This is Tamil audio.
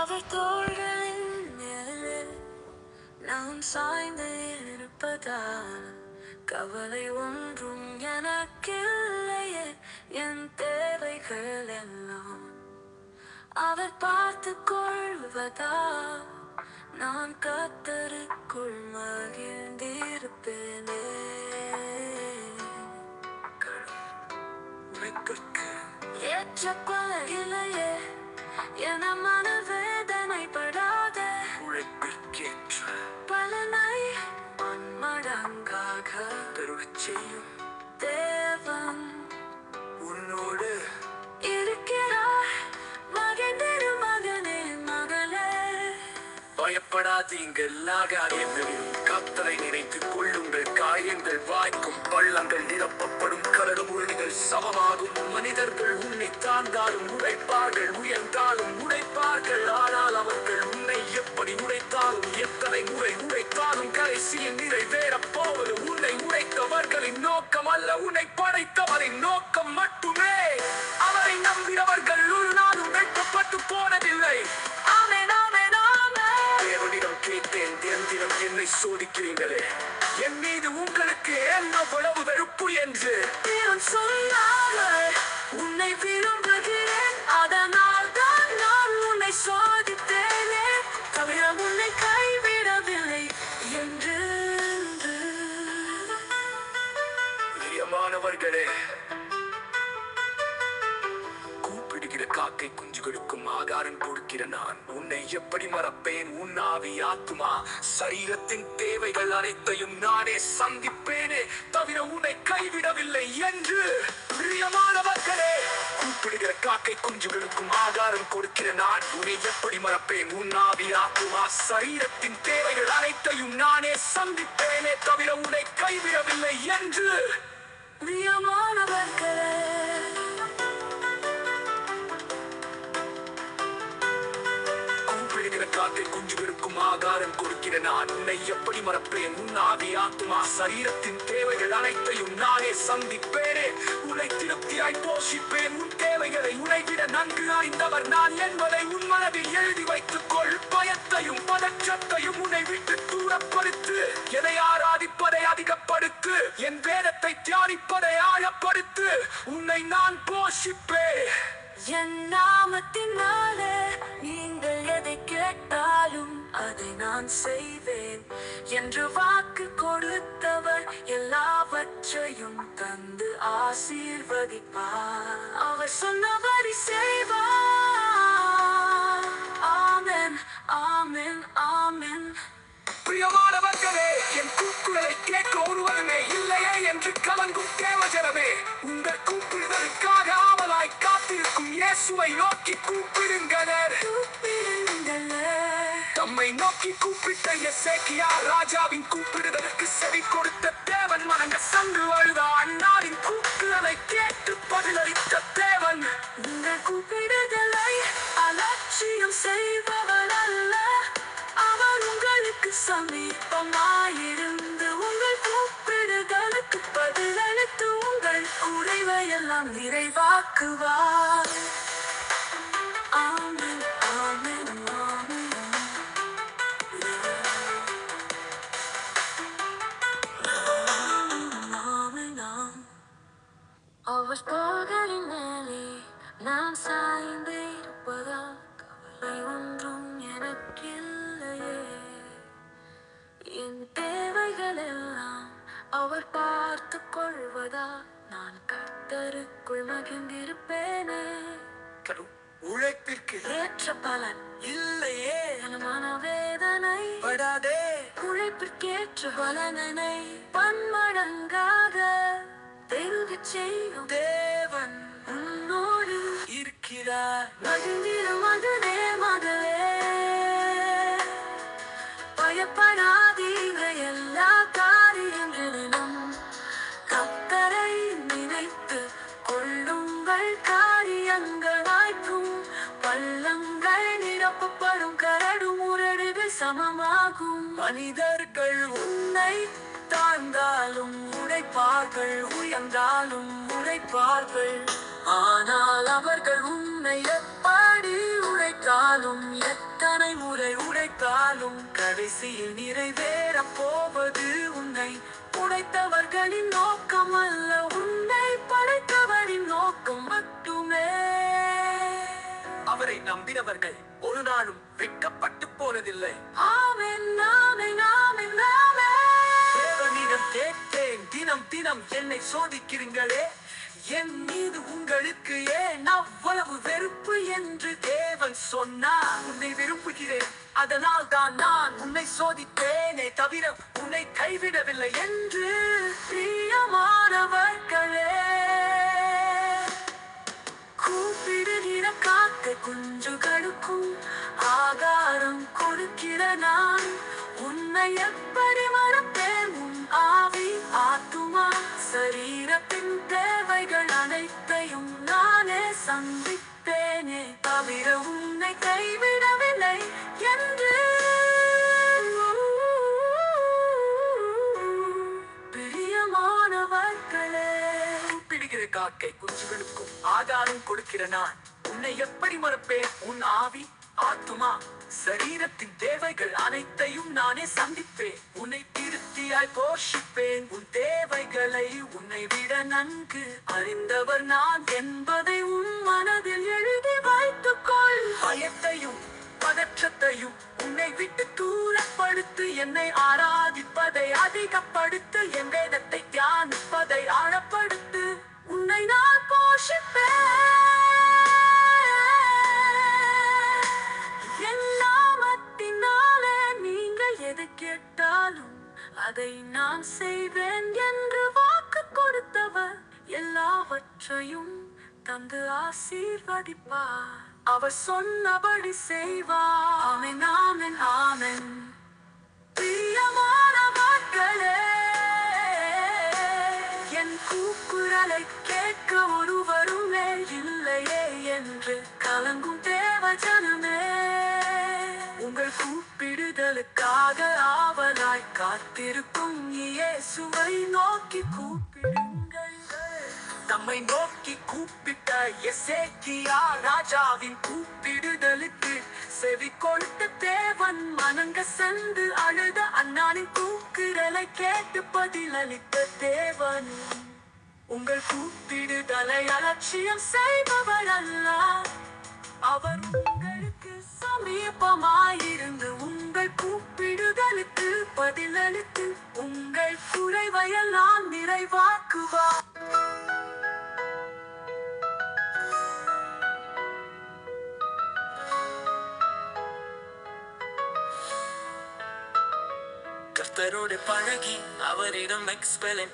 அவர் தோள்களின் மேலே நான் சாய்ந்து இருப்பதால் கவலை ஒன்றும் எனக்கில்லையே. என் தேவைகள் எல்லாம் அவர் பார்த்துக் கொள்வதால் நான் கர்த்தருக்குள் மகிழ்ந்திருப்பேனே. ஏற்ற கொலையிலேயே என மனவேதனைப்படாத உழைப்பிற்கேற்ற பலனை மடங்காக பெருகச் செய்யும் தேவன் உன்னோடு இருக்கிறார். மகிழ்ந்திரு மகனே மகளே, பயப்படாதீங்கள். கர்த்தரை நினைத்துக் கொள்ளுங்கள். காயங்கள் வாய்க்கும், பள்ளங்கள் நிரப்பப்படும், கரடும் உருளிகள் சமமாகும். மனிதர்கள் உன்னை தாழ்ந்தாலும் உடைப்பார்கள், உயர்ந்தாலும் உடைப்பார்கள். ஆனால் அவர்கள் உன்னை எப்படி உடைத்தாலும், எத்தனை முறை உடைத்தாலும் கடைசியில் நிறைவேறப் போவது உன்னை உடைத்தவர்களின் நோக்கம் அல்ல, உன்னை படைத்தவரின் நோக்கம் மட்டுமே. அவரை நம்பினவர்கள் ஒரு நாளும் வெட்கப்பட்டு போனதில்லை. ஆமென் ஆமென் ஆமென். தேவனிடம் கேட்டேன், தினம் என்னை சோதிக்கிறீங்களே, என் மீது உங்களுக்கு என்ன அவ்வளவு வெறுப்பு என்று. தேவன் சொன்னார், உன்னை விரும்புகிறேன், அதனால் தான் நான் உன்னை சோதித்தேனே, தவிர உன்னை கைவிடவில்லை என்று. பிரியமானவர்களே, கூப்பிடுகிற காக்கை குஞ்சுகளுக்கும் ஆகாரம் கொடுக்கிற நான் உன்னை எப்படி மறப்பேன்? உன் ஆவி, ஆத்துமா, சரீரத்தின் தேவைகள் அனைத்தையும் நானே சந்திப்பேனே, தவிர உன்னை கைவிடவில்லை என்று. பிரியமானவர்களே, கூப்பிடுகிற காக்கை குஞ்சுகளுக்கும் ஆகாரம் கொடுக்கிற நான் உன்னை எப்படி மறப்பேன்? உன் ஆவி, ஆத்துமா, சரீரத்தின் தேவைகள் அனைத்தையும் நானே சந்திப்பேனே, தவிர உன்னை கைவிடவில்லை என்று. பிரியமானவர்களே, காக்கை குஞ்சுகளுக்கும் ஆகாரம் கொடுக்கிற நான் உன்னை எப்படி மறப்பேன்? உன் ஆவி, ஆத்துமா, சரீரத்தின் தேவைகள் அனைத்தையும் நானே சந்திப்பேனே, உன்னை திருப்தியாய் போஷிப்பேன். உன் தேவைகளை உன்னைவிட நன்கு அறிந்தவர் நான் என்பதை உன் மனதில் எழுதி வைத்துக் கொள். பயத்தையும் பதற்றத்தையும் உன்னை விட்டு தூரப்படுத்து. எதை ஆராதிப்பதை அதிகப்படுத்து, என் வேதத்தை தியானிப்பதை ஆழப்படுத்து. உன்னை நான் போஷிப்பேன். என் நாமத்தினாலே நீங்கள் எதை கேட்டாலும் அதை நான் செய்வேன் என்று வாக்கு கொடுத்தவர் எல்லாவற்றையும் தந்து ஆசீர்வதிப்பார். அவர் சொன்னபடி செய்வார். ஆமென் ஆமென் ஆமென். பிரியமானவர்களே, என் கூக்குரலை கேட்க ஒருவருமே இல்லையே என்று கலங்கும் தேவஜனமே, உங்கள் கூப்பிடுதலுக்காக ஆவலாய் காத்திருக்கும் இயேசுவை நோக்கி கூப்பிடுங்கள். தம்மை நோக்கி கூப்பிட்ட எசேக்கியா ராஜாவின் கூப்பிடுதலுக்கு செவி கொடுத்த தேவன் வணங்க சங்கு அழுத அன்னாரின் கூக்குரலை கேட்டு பதிலளித்த தேவன். உங்கள் கூப்பிடுதலை அலட்சியம் செய்பவர் அல்ல, அவர் உங்களுக்கு சமீபமாயிருந்து உங்கள் கூப்பிடுதலுக்கு பதிலளித்து உங்கள் குறைவை எல்லாம் நிறைவாக்குவார். ஆமென் ஆமென் ஆமென். ஆமென் ஆமென். அவர் தோள்களின் மேலே நான் சாய்ந்து இருப்பதால் கவலை ஒன்றும் எனக்கில்லையே. என் தேவைகள் எல்லாம் அவர் பார்த்துக் கொள்வதால் நான் கர்த்தருக்குள் மகிழ்ந்திருப்பேனே. உழைப்பிற்கு ஏற்ற பலன் இல்லையே மனவேதனை படாதே. உழைப்பிற்கேற்ற பலனை பன்மடங்காக பெருகச் செய்யும் தேவன் உன்னோடு இருக்கிறார். மகிழ்ந்திரு மகனே மகளே, பயப்படாதீங்க எல்லா காரியங்களிலும் கர்த்தரை நினைத்து கொள்ளுங்கள். காரியங்கள் வாய்க்கும், பள்ளங்கள் நிரப்பப்படும், கரடும் உரடுகள் சமமாகும். மனிதர்கள் உன்னை தாழ்ந்தாலும் உடைப்பார்கள், உயர்ந்தாலும் உடைப்பார்கள். ஆனால் அவர்கள் உன்னை எப்படி உடைத்தாலும் எத்தனை எத்தனை முறை உடைத்தாலும் கடைசியில் நிறைவேறப் போவது உன்னை உடைத்தவர்களின் நோக்கம் அல்ல, உன்னை படைத்தவரின் நோக்கம் மட்டுமே. அவரை நம்பினவர்கள் ஒரு நாளும் வெட்கப்பட்டு போனதில்லை. ஆமென், ஆமென், ஆமென், ஆமென். தேவனிடம் கேட்டேன், தினம் தினம் என்னை சோதிக்கிறீங்களே, என் மீது உங்களுக்கு ஏன் அவ்வளவு வெறுப்பு என்று தேவன் சொன்னார். உன்னை விரும்புகிறேன், அதனால் தான் நான் உன்னை சோதித்தேனே தவிர உன்னை கைவிடவில்லை என்று. பிரியமானவர்களே, கூப்பிடுகிற காக்கை குஞ்சுகளுக்கும் ஆகாரம் கொடுக்கிற நான் உன்னை எப்படி மறப்பேன்? உன் ஆவி, ஆத்துமா, சரீரத்தின் தேவைகள் அனைத்தையும் நானே சந்திப்பேனே தவிர உன்னை கைவிடவில்லை என்று. பிரியமானவர்களே, கூப்பிடுகிற காக்கை குஞ்சுகளுக்கும் ஆகாரம் கொடுக்கிற நான் உன்னை எப்படி மறப்பேன்? உன் ஆவி, ஆத்துமா, சரீரத்தின் தேவைகள் அனைத்தையும் நானே சந்திப்பேன். உன்னை திருப்தியாய் போஷிப்பேன். உன் தேவைகளை உன்னை விட நன்கு அறிந்தவர் நான் என்பதை உன் மனதில் எழுதி வைத்துக்கொள். பயத்தையும் பதற்றத்தையும் உன்னை விட்டு தூரப்படுத்து. என்னை ஆராதிப்பதை அதிகப்படுத்து. என் வேதத்தை தியானிப்பதை ஆழப்படுத்து. உன்னை நான் போஷிப்பேன். என் நாமத்தினாலே நீங்கள் எது கேட்டாலும் அதை நான் செய்வேன் என்று வாக்கு கொடுத்தவர் எல்லாவற்றையும் தந்து ஆசீர்வதிப்பார். அவர் சொன்னபடி செய்வார். ஆமென், ஆமென், ஆமென். பிரியமானவர்களே, என் கூக்குரலை கேட்க ஒருவருமே இல்லையே என்று கலங்கும் தேவ ஜனமே, உங்கள் கூப்பிடுதலுக்காக ஆவலாய் காத்திருக்கும் இயேசுவை நோக்கி கூப்பிடுங்கள். தம்மை நோக்கி கூப்பிட்ட எசேக்கியா ராஜாவின் கூப்பிடுதலுக்கு செவி கொடுத்த தேவன் மனங்க சென்று அழுத அண்ணானின் கூக்குரலை கேட்டு பதிலளித்த தேவன். உங்கள் கூப்பிடுதலை அலட்சியம் செய்பவர் அல்ல, அவர் உங்களுக்கு சமீபமாயிருந்து உங்கள் கூப்பிடுதலுக்கு பதிலளித்து உங்கள் குறைவையெல்லாம் நிறைவாக்குவார். கர்த்தரோடு பழகி அவரிடம் எக்ஸ்பிளைன்